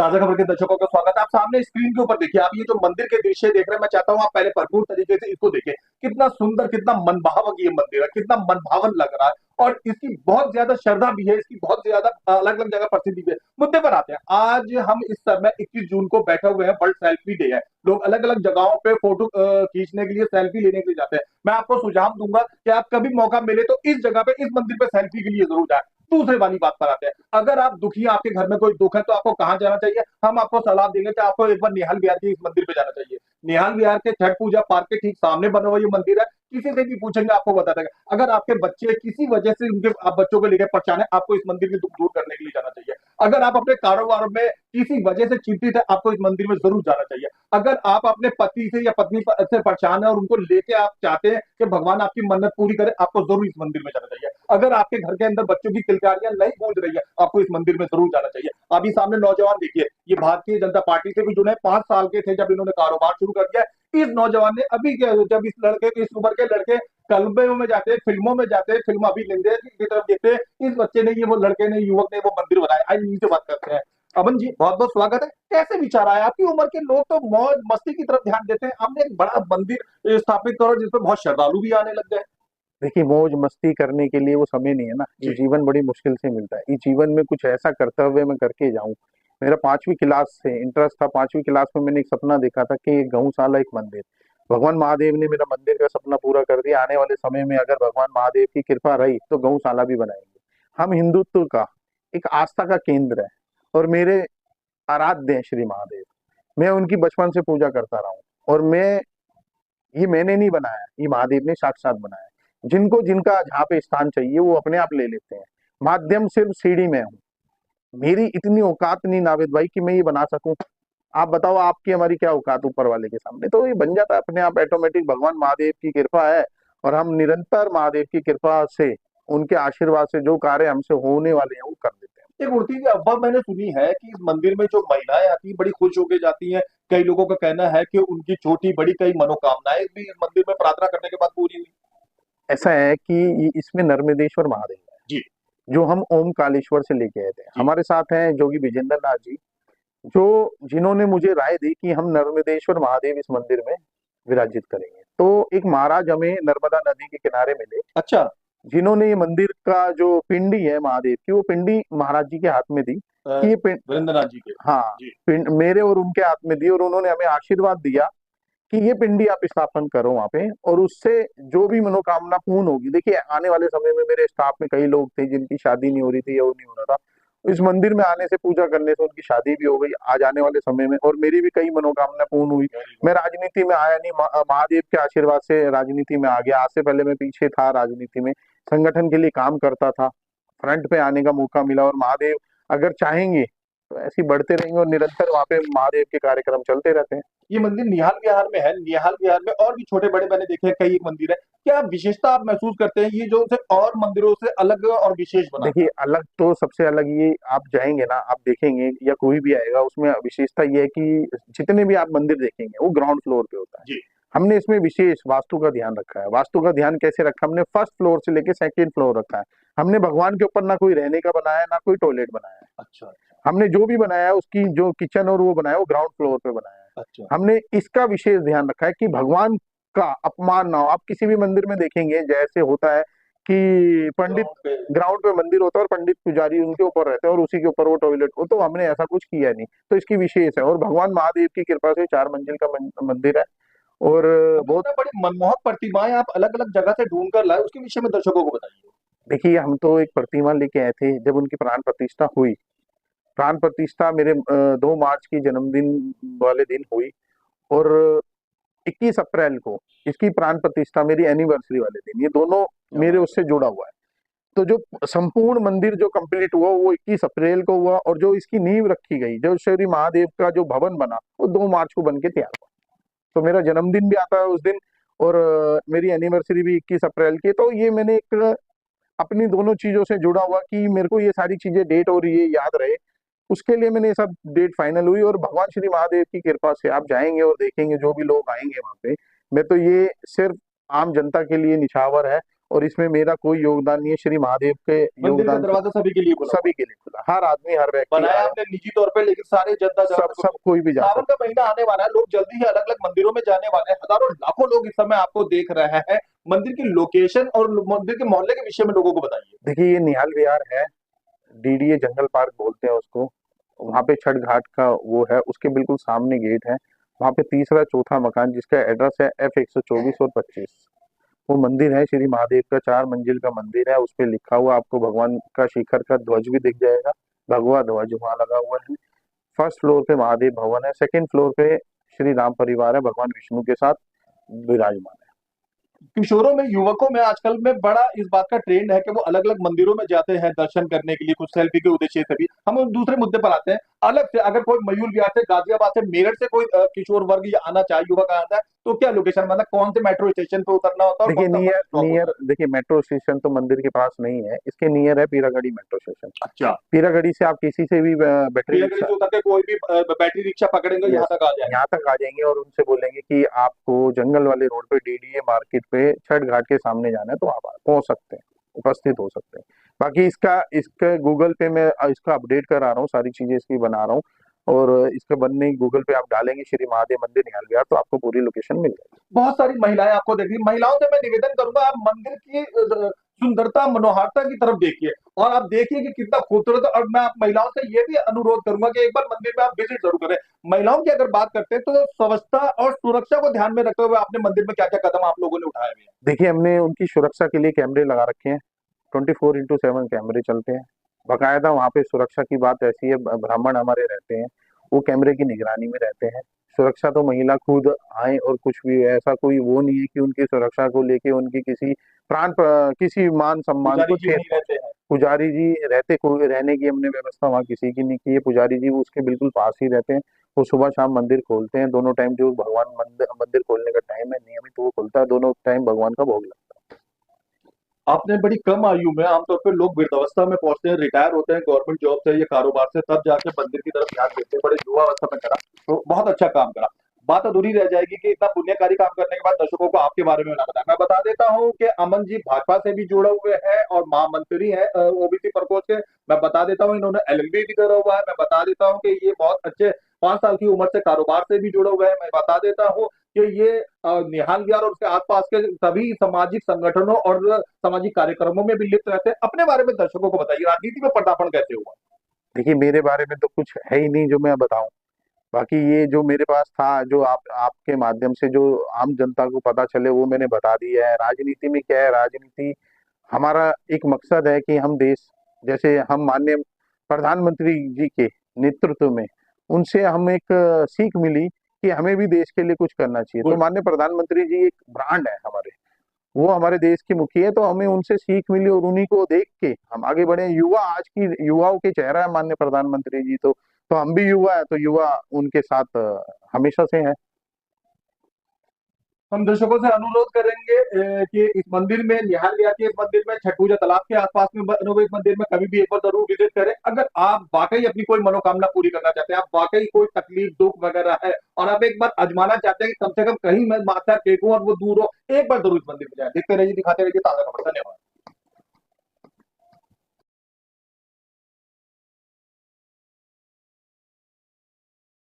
ताजा खबर के दर्शकों का स्वागत है। आप सामने स्क्रीन के ऊपर देखिए, आप ये जो मंदिर के दृश्य देख रहे हैं, मैं चाहता हूँ आप पहले भरपूर तरीके से इसको देखें। कितना सुंदर, कितना मनभावक ये मंदिर है, कितना मनभावन लग रहा है। और इसकी बहुत ज्यादा श्रद्धा भी है, इसकी बहुत ज्यादा अलग अलग जगह प्रसिद्धि भी है। मुद्दे पर आते हैं। आज हम इस समय 21 जून को बैठे हुए हैं, वर्ल्ड सेल्फी डे है। लोग अलग अलग जगहों पे फोटो खींचने के लिए, सेल्फी लेने के लिए जाते हैं। मैं आपको सुझाव दूंगा कि आप कभी मौका मिले तो इस जगह पे, इस मंदिर पे सेल्फी के लिए जरूर जाए। दूसरे वाली बात पर आते हैं। अगर आप दुखी हैं, आपके घर में कोई दुख है, तो आपको कहां जाना चाहिए? हम आपको सलाह देंगे कि आपको एक बार निहाल बिहार के इस मंदिर पे जाना चाहिए। निहाल बिहार के छठ पूजा पार्क के ठीक सामने बना हुआ ये मंदिर है। किसी से भी पूछेंगे आपको बता देगा। अगर आपके बच्चे किसी वजह से, उनके आप बच्चों को लेकर परेशान है, आपको इस मंदिर के दुख दूर करने के लिए जाना चाहिए। अगर आप अपने कारोबार में किसी वजह से चिंतित है, आपको इस मंदिर में जरूर जाना चाहिए। अगर आप अपने पति से या पत्नी से परेशान है और उनको लेके आप चाहते हैं कि भगवान आपकी मन्नत पूरी करे, आपको जरूर इस मंदिर में जाना चाहिए। अगर आपके घर के अंदर बच्चों की किलकारियां नहीं गूंज रही है, आपको इस मंदिर में जरूर जाना चाहिए। अभी सामने नौजवान देखिए, ये भारतीय जनता पार्टी से भी जुड़े, 5 साल के थे जब इन्होंने कारोबार शुरू कर दिया। इस नौजवान ने अभी क्या, जब इस लड़के, इस उम्र के लड़के क्लबों में जाते हैं, फिल्मों में जाते हैं, फिल्म अभी निंदे की तरफ देखते हैं, इस बच्चे ने, ये वो लड़के ने, युवक ने वो मंदिर बनाया। आज नीचे बात करते हैं। अमन जी, बहुत बहुत स्वागत है। कैसे विचार आया? आपकी उम्र के लोग तो मौज मस्ती की तरफ ध्यान देते हैं, हमने एक बड़ा मंदिर स्थापित करो जिसपे बहुत श्रद्धालु भी आने लग गए। देखिए, मौज मस्ती करने के लिए वो समय नहीं है ना। ये जी। जीवन बड़ी मुश्किल से मिलता है। इस जीवन में कुछ ऐसा कर्तव्य मैं करके जाऊं। मेरा 5वीं क्लास से इंटरेस्ट था। 5वीं क्लास में मैंने एक सपना देखा था कि एक गौशाला, एक मंदिर। भगवान महादेव ने मेरा मंदिर का सपना पूरा कर दिया। आने वाले समय में अगर भगवान महादेव की कृपा रही तो गौशाला भी बनाएंगे। हम हिंदुत्व का एक आस्था का केंद्र है और मेरे आराध्य हैं श्री महादेव। मैं उनकी बचपन से पूजा करता रहा हूँ। और ये मैंने नहीं बनाया, ये महादेव ने साक्षात बनाया। जिनको जिनका जहाँ पे स्थान चाहिए वो अपने आप ले लेते हैं। माध्यम सिर्फ सीढ़ी में हूँ। मेरी इतनी औकात नहीं नावेद भाई कि मैं ये बना सकूं। आप बताओ, आपकी हमारी क्या औकात ऊपर वाले के सामने? तो ये बन जाता है अपने आप, ऑटोमेटिक। भगवान महादेव की कृपा है और हम निरंतर महादेव की कृपा से, उनके आशीर्वाद से जो कार्य हमसे होने वाले हैं वो कर देते हैं। एक उड़ती हुई अफवाह मैंने सुनी है कि इस मंदिर में जो महिलाएं आती हैं, बड़ी खुश होकर जाती हैं। कई लोगों का कहना है कि उनकी छोटी बड़ी कई मनोकामनाएं भी इस मंदिर में प्रार्थना करने के बाद पूरी हुई। ऐसा है कि इसमें नर्मदेश्वर महादेव है, जी। जो हम ओम कालेश्वर से लेके आए थे। जी। हमारे साथ हैं जोगी विजेंद्र नाथ जी, जो जिन्होंने मुझे राय दी कि हम नर्मदेश्वर महादेव इस मंदिर में विराजित करेंगे। तो एक महाराज हमें नर्मदा नदी के किनारे मिले, अच्छा। जिन्होंने ये मंदिर का जो पिंडी है महादेव की, वो पिंडी महाराज जी के हाथ में दी कि ये पिंड, वीरेंद्रनाथ जी के। हाँ, जी। पिंड मेरे और उनके हाथ में दी। और उन्होंने हमें आशीर्वाद दिया कि ये पिंडी आप स्थापन करो वहां पे, और उससे जो भी मनोकामना पूर्ण होगी। देखिए, आने वाले समय में मेरे स्टाफ में कई लोग थे जिनकी शादी नहीं हो रही थी या वो नहीं हो रहा था। इस मंदिर में आने से, पूजा करने से उनकी शादी भी हो गई आज आने वाले समय में, और मेरी भी कई मनोकामना पूर्ण हुई। मैं राजनीति में आया नहीं, महादेव के आशीर्वाद से राजनीति में आ गया। आज से पहले मैं पीछे था राजनीति में, संगठन के लिए काम करता था। फ्रंट पे आने का मौका मिला, और महादेव अगर चाहेंगे तो ऐसे ही बढ़ते रहेंगे और निरंतर वहां पे महादेव के कार्यक्रम चलते रहते हैं। ये मंदिर निहाल विहार में है। निहाल विहार में और भी छोटे बड़े मैंने देखे हैं, कई एक मंदिर है। क्या विशेषता आप महसूस करते हैं ये जो उसे और मंदिरों से अलग और विशेष बनाता देखिए, है? अलग तो सबसे अलग ये, आप जाएंगे ना, आप देखेंगे या कोई भी आएगा, उसमें विशेषता ये है कि जितने भी आप मंदिर देखेंगे वो ग्राउंड फ्लोर पे होता है। जी। हमने इसमें विशेष वास्तु का ध्यान रखा है। वास्तु का ध्यान कैसे रखा? हमने फर्स्ट फ्लोर से लेके सेकंड फ्लोर रखा है। हमने भगवान के ऊपर ना कोई रहने का बनाया है, ना कोई टॉयलेट बनाया है। अच्छा अच्छा। हमने जो भी बनाया है, उसकी जो किचन और वो बनाया है, वो ग्राउंड फ्लोर पे बनाया है। अच्छा। हमने इसका विशेष ध्यान रखा है कि भगवान का अपमान ना हो। आप किसी भी मंदिर में देखेंगे जैसे होता है कि पंडित, ग्राउंड पे। ग्राउंड पे मंदिर होता है और पंडित पुजारी उनके ऊपर रहते हैं और उसी के ऊपर वो टॉयलेट हो, तो हमने ऐसा कुछ किया नहीं। तो इसकी विशेष है, और भगवान महादेव की कृपा से 4 मंजिल का मंदिर है। और अब बहुत, इतना बड़ी मनमोहक प्रतिमाएं आप अलग अलग जगह से ढूंढ कर लाए, उसके विषय में दर्शकों को बताइए। देखिए, हम तो एक प्रतिमा लेके आए थे जब उनकी प्राण प्रतिष्ठा हुई। प्राण प्रतिष्ठा मेरे 2 मार्च की जन्मदिन वाले दिन हुई, और 21 अप्रैल को इसकी प्राण प्रतिष्ठा, मेरी एनिवर्सरी वाले दिन। ये दोनों मेरे उससे जुड़ा हुआ है। तो जो संपूर्ण मंदिर जो कंप्लीट हुआ वो 21 अप्रैल को हुआ, और जो इसकी नींव रखी गई, जो श्री महादेव का जो भवन बना, वो 2 मार्च को बन के तैयार हुआ। तो मेरा जन्मदिन भी आता है उस दिन, और मेरी एनिवर्सरी भी 21 अप्रैल की। तो ये मैंने एक अपनी दोनों चीजों से जुड़ा हुआ कि मेरे को ये सारी चीजें, डेट और ये याद रहे, उसके लिए मैंने ये सब डेट फाइनल हुई। और भगवान श्री महादेव की कृपा से आप जाएंगे और देखेंगे, जो भी लोग आएंगे वहां पे, मैं तो ये सिर्फ आम जनता के लिए निछावर है। और इसमें मेरा कोई योगदान नहीं है, श्री महादेव के मंदिर का योगदान से दरवाजा सभी के लिए खुला हुआ सभी के लिए खुला, हर आदमी हर है। व्यक्ति बनाया आए, आपने निजी तौर पे, लेकिन सारे जनता जा सब सको। सब कोई भी जा सावन का सकता महीना आने वाला है, लोग जल्दी ही अलग अलग मंदिरों में जाने वाले हैं, हजारों लाखों लोग इस समय आपको देख रहे हैं। मंदिर की लोकेशन और मंदिर के मोहल्ले के विषय में लोगों को बताइए। है। देखिए, ये निहाल विहार है, डीडीए जंगल पार्क बोलते हैं उसको। वहाँ पे छठ घाट का वो है, उसके बिल्कुल सामने गेट है। वहाँ पे तीसरा चौथा मकान जिसका एड्रेस है F124 और 25, वो मंदिर है श्री महादेव का, 4 मंजिल का मंदिर है। उस पे लिखा हुआ आपको भगवान का शिखर का ध्वज भी दिख जाएगा, भगवा ध्वज वहाँ लगा हुआ है। फर्स्ट फ्लोर पे महादेव भवन है, सेकंड फ्लोर पे श्री राम परिवार है, भगवान विष्णु के साथ विराजमान है। किशोरों में, युवकों में आजकल में बड़ा इस बात का ट्रेंड है कि वो अलग अलग मंदिरों में जाते हैं दर्शन करने के लिए, कुछ सेल्फी के उद्देश्य से भी। हम उस दूसरे मुद्दे पर आते हैं। अलग से अगर कोई मयूर विहार से, गाजियाबाद से, मेरठ से कोई किशोर वर्ग या आना चाहे, युवक आना है, तो क्या लोकेशन, मतलब कौन से मेट्रो स्टेशन पे उतरना होता है और देखिए, कौन सा बस नियर स्टॉप होता नियर है? देखिए, मेट्रो स्टेशन तो मंदिर के पास नहीं है, इसके नियर है पीरागढ़ी मेट्रो स्टेशन। अच्छा। पीरागढ़ी से आप किसी से भी बैटरी पीलागढ़ी रिक्शा, से उतर के कोई भी बैटरी रिक्शा पकड़ेंगे, यहाँ यस, तक आ जाएंगे। यहाँ तक आ जाएंगे और उनसे बोलेंगे कि आपको जंगल वाले रोड पे डीडीए मार्केट पे छठ घाट के सामने जाना है, तो आप पहुंच सकते हैं, उपस्थित हो सकते हैं। बाकी इसका इसका गूगल पे मैं इसका अपडेट करा रहा हूँ, सारी चीजें इसकी बना रहा हूँ, और इसके बनने गूगल पे आप डालेंगे श्री महादेव मंदिर निहाल विहार, तो आपको पूरी लोकेशन मिल जाएगी। बहुत सारी महिलाएं आपको देख रही, महिलाओं से मैं निवेदन करूंगा, आप मंदिर की सुंदरता, मनोहारिता की तरफ देखिए और आप देखिए कि कितना खूबसूरत है। और मैं आप महिलाओं से ये भी अनुरोध करूंगा कि एक बार मंदिर में आप विजिट जरूर करें। महिलाओं की अगर बात करते हैं तो स्वच्छता और सुरक्षा को ध्यान में रखते हुए आपने मंदिर में क्या क्या कदम आप लोगों ने उठाए हुए हैं? देखिए, हमने उनकी सुरक्षा के लिए कैमरे लगा रखे हैं, 24x7 कैमरे चलते हैं बकायदा। वहाँ पे सुरक्षा की बात ऐसी है, ब्राह्मण हमारे रहते हैं, वो कैमरे की निगरानी में रहते हैं। सुरक्षा तो महिला खुद आए और कुछ भी ऐसा कोई वो नहीं है कि उनकी सुरक्षा को लेके उनकी किसी मान सम्मान पुजारी को जी ठेस वहीं रहते पहुंचे। हैं? पुजारी जी रहते, कोई रहने की हमने व्यवस्था वहाँ किसी की नहीं की है। पुजारी जी वो उसके बिल्कुल पास ही रहते हैं। वो सुबह शाम मंदिर खोलते हैं, दोनों टाइम। जो भगवान मंदिर मंदिर खोलने का टाइम है नियमित वो खुलता है, दोनों टाइम भगवान का भोग लगता है। आपने बड़ी कम आयु में, आमतौर पर लोग वृद्धावस्था में पहुंचते हैं, रिटायर होते हैं गवर्नमेंट जॉब से या कारोबार से, तब जाके मंदिर की तरफ ध्यान देते हैं। बड़े युवा अवस्था में करा, तो बहुत अच्छा काम करा। बात अधूरी रह जाएगी कि इतना पुण्यकारी काम करने के बाद दर्शकों को आपके बारे में ना बताया। मैं बता देता हूं कि अमन जी भाजपा से भी जुड़े हुए हैं और महामंत्री हैं ओबीसी प्रकोष्ठ के। मैं बता देता हूं इन्होंने एलएलबी भी करा हुआ है। मैं बता देता हूं कि ये बहुत अच्छे 5 साल की उम्र से कारोबार से भी जुड़े हुए हैं। मैं बता देता हूं कि ये निहाल विहार और उसके आसपास के सभी सामाजिक संगठनों और सामाजिक कार्यक्रमों में भी लिप्त रहते हैं। अपने बारे में दर्शकों को बताइए, राजनीति में पदार्पण कैसे हुआ? देखिए, मेरे बारे में तो कुछ है ही नहीं जो मैं बताऊं। बाकी ये जो मेरे पास था, जो आपके माध्यम से जो आम जनता को पता चले, वो मैंने बता दिया है। राजनीति में क्या है, राजनीति हमारा एक मकसद है कि हम देश, जैसे हम माननीय प्रधानमंत्री जी के नेतृत्व में उनसे हम एक सीख मिली कि हमें भी देश के लिए कुछ करना चाहिए। तो गुड। माननीय प्रधानमंत्री जी एक ब्रांड है हमारे, वो हमारे देश के मुखिया है, तो हमें उनसे सीख मिली और उन्हीं को देख के हम आगे बढ़े। युवा, आज की युवाओं के चेहरा है माननीय प्रधानमंत्री जी, तो हम भी युवा है, तो युवा उनके साथ हमेशा से है। हम दर्शकों से अनुरोध करेंगे कि इस मंदिर में, निहाल विहार के इस मंदिर में, छठ पूजा तालाब के आसपास में बने हुए इस मंदिर में कभी भी एक बार जरूर विजिट करें। अगर आप वाकई अपनी कोई मनोकामना पूरी करना चाहते हैं, आप वाकई कोई तकलीफ दुख वगैरह है और आप एक बार आजमाना चाहते हैं कि कम से कम कहीं मैं माथा टेकूं और वो दूर हो, एक बार जरूर इस मंदिर में जाए। देखते रहिए, दिखाते रहिए ताजा खबर। धन्यवाद।